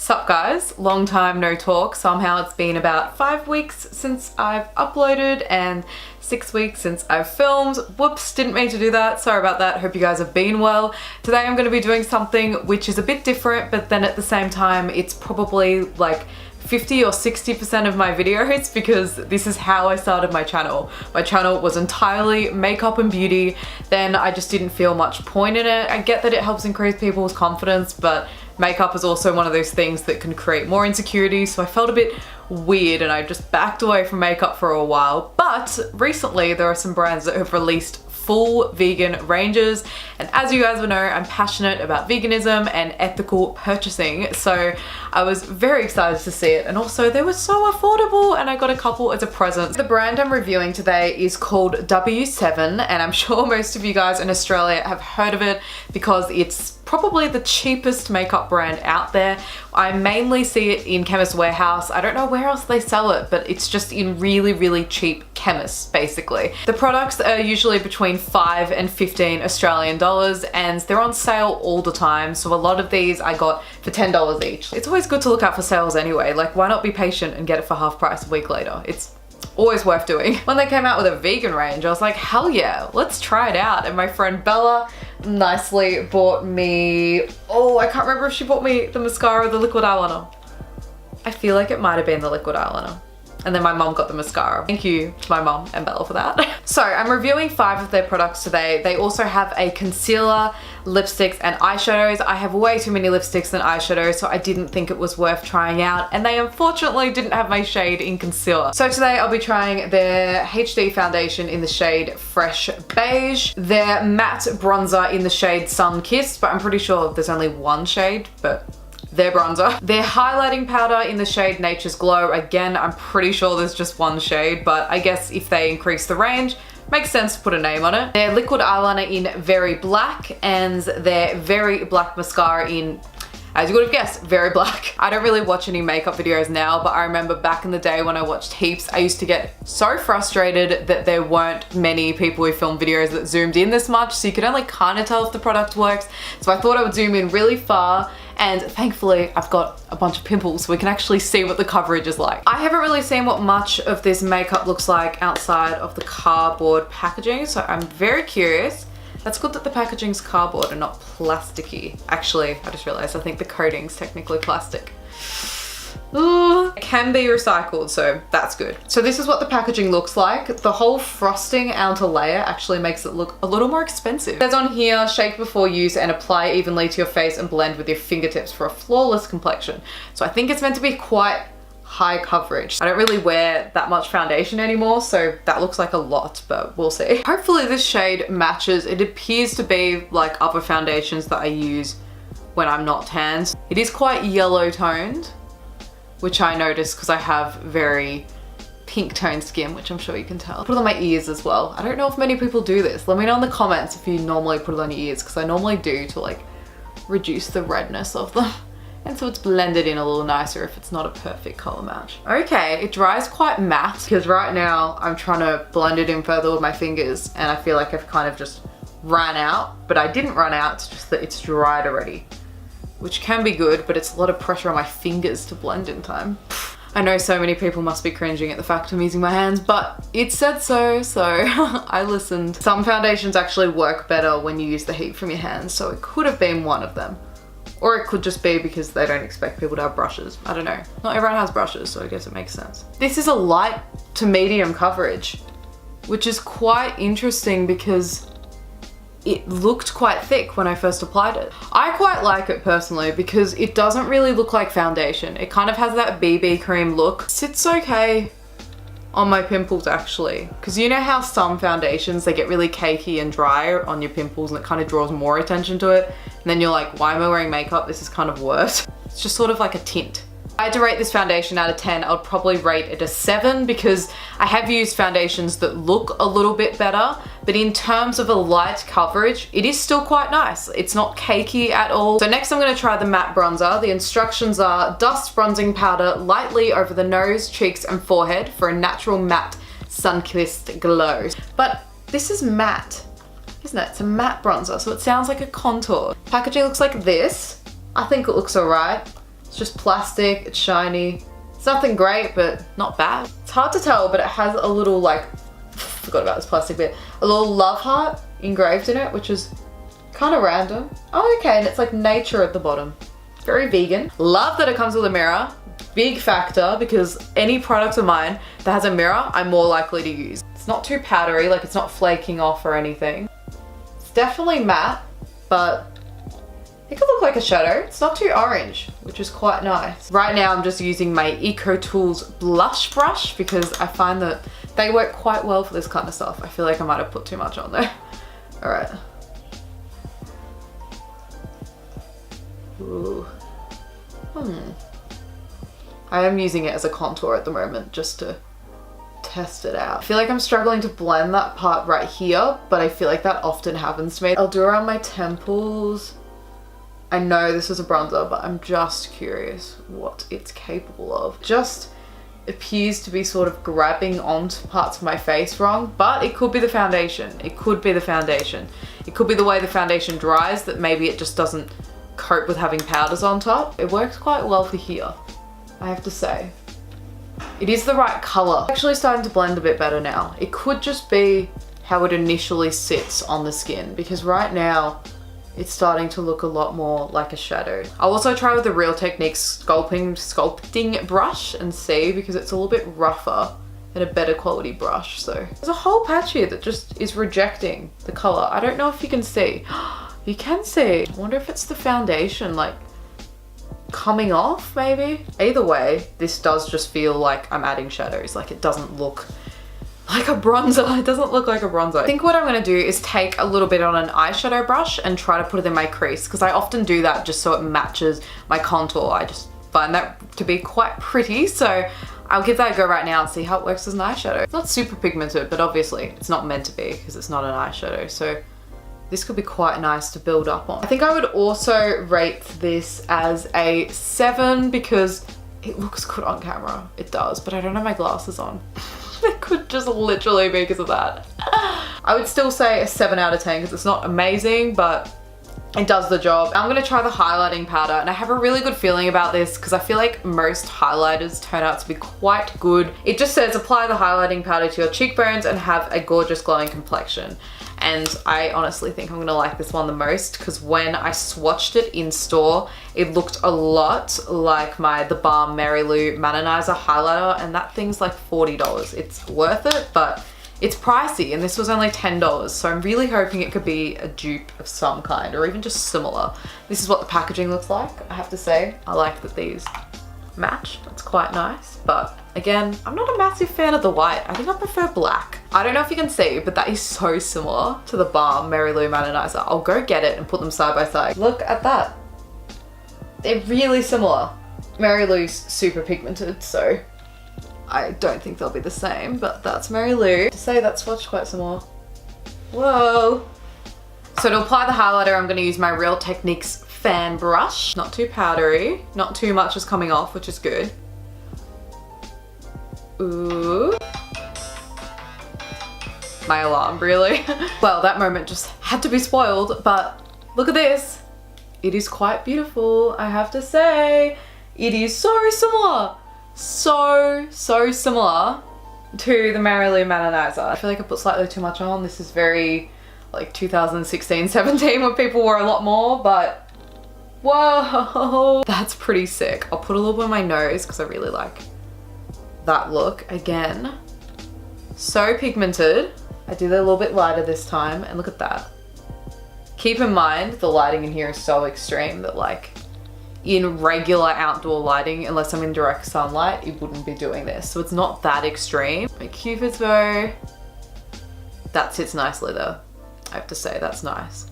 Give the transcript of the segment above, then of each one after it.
Sup guys, long time no talk. Somehow it's been about 5 weeks since I've uploaded and 6 weeks since I've filmed. Whoops, didn't mean to do that. Sorry about that. Hope you guys have been well. Today I'm going to be doing something which is a bit different, but then at the same time it's probably like 50 or 60% of my videos because this is how I started my channel. My channel was entirely makeup and beauty. Then I just didn't feel much point in it. I get that it helps increase people's confidence, but makeup is also one of those things that can create more insecurity, so I felt a bit weird and I just backed away from makeup for a while. But recently there are some brands that have released full vegan ranges, and as you guys will know, I'm passionate about veganism and ethical purchasing, so I was very excited to see it, and also they were so affordable and I got a couple as a present. The brand I'm reviewing today is called W7, and I'm sure most of you guys in Australia have heard of it because it's probably the cheapest makeup brand out there. I mainly see it in Chemist Warehouse. I don't know where else they sell it, but it's just in really cheap chemists basically. The products are usually between 5 and 15 Australian dollars and they're on sale all the time, so a lot of these I got for $10 each. It's always good to look out for sales anyway, like why not be patient and get it for half price a week later? It's always worth doing. When they came out with a vegan range, I was like, hell yeah, let's try it out. And my friend Bella nicely bought me, oh, I can't remember if she bought me the mascara or the liquid eyeliner. I feel like it might have been the liquid eyeliner. And then my mom got the mascara. Thank you to my mom and Bella for that. So I'm reviewing 5 of their products today. They also have a concealer, lipsticks, and eyeshadows. I have way too many lipsticks and eyeshadows, so I didn't think it was worth trying out. And they unfortunately didn't have my shade in concealer. So today I'll be trying their HD foundation in the shade Fresh Beige, their matte bronzer in the shade Sun Kissed, but I'm pretty sure there's only one shade, but their bronzer. Their highlighting powder in the shade Nature's Glow. Again, I'm pretty sure there's just one shade, but I guess if they increase the range, makes sense to put a name on it. Their liquid eyeliner in Very Black and their Very Black mascara in, as you would have guessed, Very Black. I don't really watch any makeup videos now, but I remember back in the day when I watched heaps, I used to get so frustrated that there weren't many people who filmed videos that zoomed in this much, so you could only kind of tell if the product works. So I thought I would zoom in really far, and thankfully I've got a bunch of pimples so we can actually see what the coverage is like. I haven't really seen what much of this makeup looks like outside of the cardboard packaging, so I'm very curious. That's good that the packaging's cardboard and not plasticky. Actually, I just realized I think the coating's technically plastic. Ooh, it can be recycled, so that's good. So this is what the packaging looks like. The whole frosting outer layer actually makes it look a little more expensive. It says on here, shake before use and apply evenly to your face and blend with your fingertips for a flawless complexion. So I think it's meant to be quite high coverage. I don't really wear that much foundation anymore, so that looks like a lot, but we'll see. Hopefully this shade matches. It appears to be like other foundations that I use when I'm not tanned. It is quite yellow toned, which I noticed because I have very pink toned skin, which I'm sure you can tell. Put it on my ears as well. I don't know if many people do this. Let me know in the comments if you normally put it on your ears, because I normally do to like reduce the redness of them. And so it's blended in a little nicer if it's not a perfect color match. Okay, it dries quite matte because right now I'm trying to blend it in further with my fingers and I feel like I've kind of just ran out, but I didn't run out, it's just that it's dried already, which can be good, but it's a lot of pressure on my fingers to blend in time. I know so many people must be cringing at the fact I'm using my hands, but it said so, so I listened. Some foundations actually work better when you use the heat from your hands, so it could have been one of them. Or it could just be because they don't expect people to have brushes. I don't know. Not everyone has brushes, so I guess it makes sense. This is a light to medium coverage, which is quite interesting because it looked quite thick when I first applied it. I quite like it personally because it doesn't really look like foundation. It kind of has that BB cream look. Sits okay on my pimples actually, because you know how some foundations, they get really cakey and dry on your pimples and it kind of draws more attention to it, and then you're like, why am I wearing makeup? This is kind of worse. It's just sort of like a tint. If I had to rate this foundation out of 10, I would probably rate it a 7 because I have used foundations that look a little bit better, but in terms of a light coverage, it is still quite nice. It's not cakey at all. So next I'm gonna try the matte bronzer. The instructions are dust bronzing powder lightly over the nose, cheeks, and forehead for a natural matte sun-kissed glow. But this is matte, isn't it? It's a matte bronzer, so it sounds like a contour. Packaging looks like this. I think it looks all right. It's just plastic, it's shiny. It's nothing great, but not bad. It's hard to tell, but it has a little like, forgot about this plastic bit, a little love heart engraved in it, which is kind of random. Oh, okay, and it's like nature at the bottom. Very vegan. Love that it comes with a mirror. Big factor, because any product of mine that has a mirror, I'm more likely to use. It's not too powdery, like it's not flaking off or anything. It's definitely matte, but it could look like a shadow. It's not too orange, which is quite nice. Right now I'm just using my Eco Tools blush brush because I find that they work quite well for this kind of stuff. I feel like I might have put too much on there. All right. Ooh. I am using it as a contour at the moment just to test it out. I feel like I'm struggling to blend that part right here, but I feel like that often happens to me. I'll do around my temples. I know this is a bronzer, but I'm just curious what it's capable of. Just appears to be sort of grabbing onto parts of my face wrong, but it could be the foundation. It could be the foundation. It could be the way the foundation dries, that maybe it just doesn't cope with having powders on top. It works quite well for here, I have to say. It is the right color. Actually starting to blend a bit better now. It could just be how it initially sits on the skin, because right now it's starting to look a lot more like a shadow. I'll also try with the Real Techniques sculpting brush and see, because it's a little bit rougher and a better quality brush. So there's a whole patch here that just is rejecting the color. I don't know if you can see. You can see. I wonder if it's the foundation like coming off maybe. Either way, this does just feel like I'm adding shadows. Like it doesn't look like a bronzer. It doesn't look like a bronzer. I think what I'm gonna do is take a little bit on an eyeshadow brush and try to put it in my crease, because I often do that just so it matches my contour. I just find that to be quite pretty. So I'll give that a go right now and see how it works as an eyeshadow. It's not super pigmented, but obviously it's not meant to be because it's not an eyeshadow. So this could be quite nice to build up on. I think I would also rate this as a 7 because it looks good on camera. It does, but I don't have my glasses on. It could just literally be because of that. I would still say a 7 out of 10 because it's not amazing, but it does the job. I'm gonna try the highlighting powder, and I have a really good feeling about this because I feel like most highlighters turn out to be quite good. It just says apply the highlighting powder to your cheekbones and have a gorgeous glowing complexion. And I honestly think I'm gonna like this one the most because when I swatched it in store, it looked a lot like the Balm Mary Lou Maninizer highlighter, and that thing's like $40. It's worth it, but it's pricey, and this was only $10. So I'm really hoping it could be a dupe of some kind or even just similar. This is what the packaging looks like, I have to say. I like that these match. That's quite nice, but again, I'm not a massive fan of the white. I think I prefer black. I don't know if you can see, but that is so similar to the Balm Mary Lou Maninizer. I'll go get it and put them side by side. Look at that. They're really similar. Mary Lou's super pigmented, so I don't think they'll be the same, but that's Mary Lou. To say that swatch quite similar. Whoa. So to apply the highlighter, I'm gonna use my Real Techniques fan brush. Not too powdery, not too much is coming off, which is good. Ooh. My alarm, really. Well, that moment just had to be spoiled, but look at this. It is quite beautiful, I have to say. It is so similar. So similar to the Mary Lou Maninizer. I feel like I put slightly too much on. This is very like 2016, 17 when people wore a lot more, but whoa, that's pretty sick. I'll put a little bit on my nose because I really like that look. Again, so pigmented. I did it a little bit lighter this time, and look at that. Keep in mind the lighting in here is so extreme that like in regular outdoor lighting, unless I'm in direct sunlight, it wouldn't be doing this. So it's not that extreme. My Cupid's bow, that sits nicely though. I have to say, that's nice.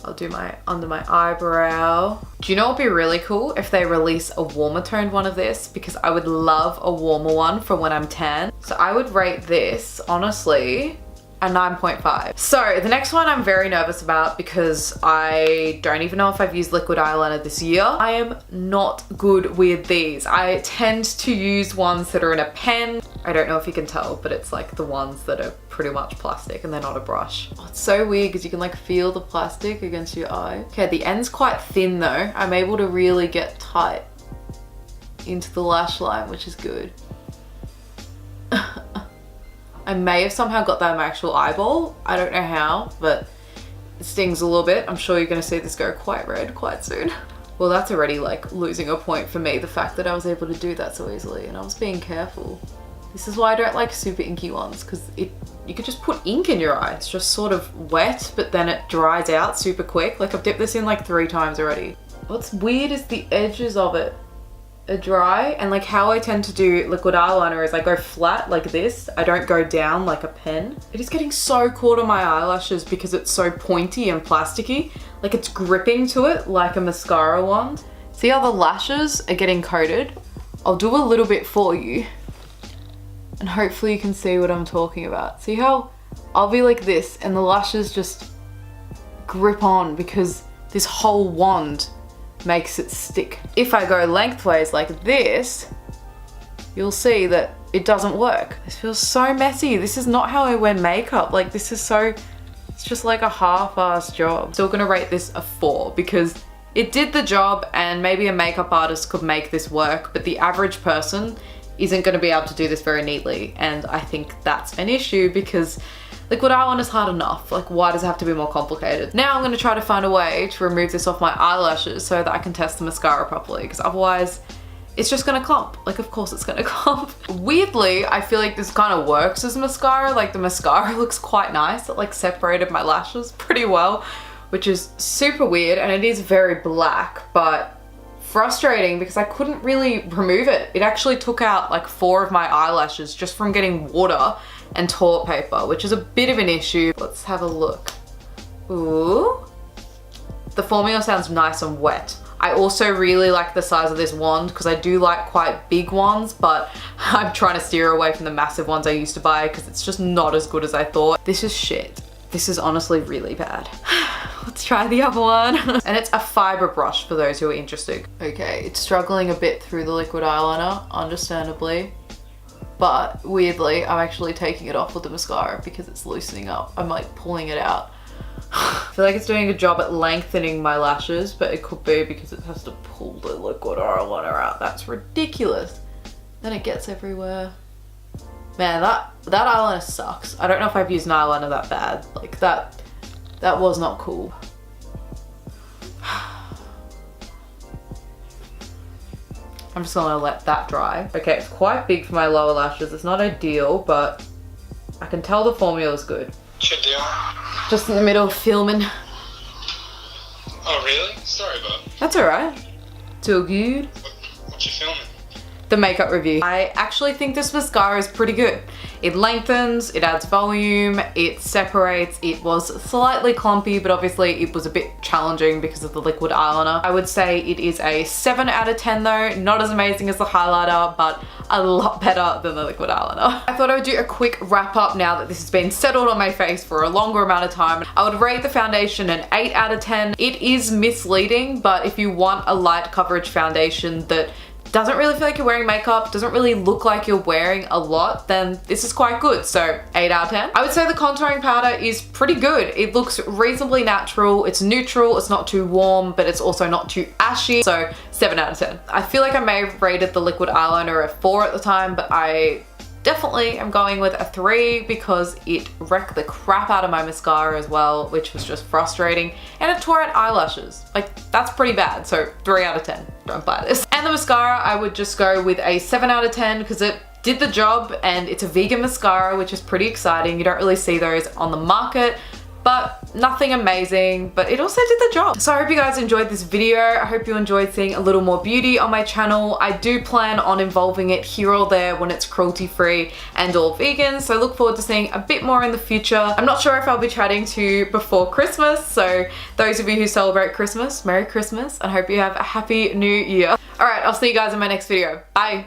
I'll do my under my eyebrow. Do you know what would be really cool? If they release a warmer toned one of this, because I would love a warmer one for when I'm tan. So I would rate this, honestly, a 9.5. So the next one I'm very nervous about because I don't even know if I've used liquid eyeliner this year. I am not good with these. I tend to use ones that are in a pen. I don't know if you can tell, but it's like the ones that are pretty much plastic and they're not a brush. Oh, it's so weird because you can like feel the plastic against your eye. Okay, the end's quite thin though. I'm able to really get tight into the lash line, which is good. I may have somehow got that in my actual eyeball. I don't know how, but it stings a little bit. I'm sure you're gonna see this go quite red quite soon. Well, that's already like losing a point for me, the fact that I was able to do that so easily, and I was being careful. This is why I don't like super inky ones, because you could just put ink in your eye. It's just sort of wet, but then it dries out super quick. Like I've dipped this in like 3 times already. What's weird is the edges of it are dry, and like how I tend to do liquid eyeliner is I go flat like this. I don't go down like a pen. It is getting so caught on my eyelashes because it's so pointy and plasticky. Like it's gripping to it like a mascara wand. See how the lashes are getting coated? I'll do a little bit for you and hopefully you can see what I'm talking about. See how I'll be like this and the lashes just grip on because this whole wand makes it stick. If I go lengthways like this, you'll see that it doesn't work. This feels so messy. This is not how I wear makeup. Like this is so, it's just like a half-assed job. Still gonna rate this a 4 because it did the job and maybe a makeup artist could make this work, but the average person isn't gonna be able to do this very neatly. And I think that's an issue because liquid eyeliner is hard enough. Like why does it have to be more complicated? Now I'm gonna try to find a way to remove this off my eyelashes so that I can test the mascara properly, because otherwise it's just gonna clump. Like of course it's gonna clump. Weirdly, I feel like this kind of works as mascara. Like the mascara looks quite nice. It like separated my lashes pretty well, which is super weird, and it is very black, but frustrating because I couldn't really remove it. It actually took out like 4 of my eyelashes just from getting water and toilet paper, which is a bit of an issue. Let's have a look. Ooh. The formula sounds nice and wet. I also really like the size of this wand because I do like quite big ones, but I'm trying to steer away from the massive ones I used to buy because it's just not as good as I thought. This is shit. This is honestly really bad. Let's try the other one. And it's a fiber brush for those who are interested. Okay, it's struggling a bit through the liquid eyeliner, understandably. But weirdly, I'm actually taking it off with the mascara because it's loosening up. I'm like pulling it out. I feel like it's doing a job at lengthening my lashes, but it could be because it has to pull the liquid eyeliner out. That's ridiculous. Then it gets everywhere. Man, that eyeliner sucks. I don't know if I've used an eyeliner that bad. Like that was not cool. I'm just gonna let that dry. Okay, it's quite big for my lower lashes. It's not ideal, but I can tell the formula's good. What's your deal? Just in the middle of filming. Oh really? Sorry, bud. That's alright. It's all good. What you filming? The makeup review. I actually think this mascara is pretty good. It lengthens, it adds volume, it separates. It was slightly clumpy, but obviously it was a bit challenging because of the liquid eyeliner. I would say it is a 7 out of 10 though. Not as amazing as the highlighter, but a lot better than the liquid eyeliner. I thought I would do a quick wrap up now that this has been settled on my face for a longer amount of time. I would rate the foundation an 8 out of 10. It is misleading, but if you want a light coverage foundation that doesn't really feel like you're wearing makeup, doesn't really look like you're wearing a lot, then this is quite good. So 8 out of 10. I would say the contouring powder is pretty good. It looks reasonably natural. It's neutral. It's not too warm, but it's also not too ashy. So 7 out of 10. I feel like I may have rated the liquid eyeliner a 4 at the time, but I definitely am going with a 3 because it wrecked the crap out of my mascara as well, which was just frustrating. And it tore out eyelashes. Like, that's pretty bad. So 3 out of 10. Don't buy this. And the mascara, I would just go with a 7 out of 10 because it did the job, and it's a vegan mascara, which is pretty exciting. You don't really see those on the market, but nothing amazing, but it also did the job. So I hope you guys enjoyed this video. I hope you enjoyed seeing a little more beauty on my channel. I do plan on involving it here or there when it's cruelty free and all vegan, so look forward to seeing a bit more in the future. I'm not sure if I'll be chatting to you before Christmas, so those of you who celebrate Christmas, Merry Christmas, and hope you have a happy new year. All right, I'll see you guys in my next video. Bye.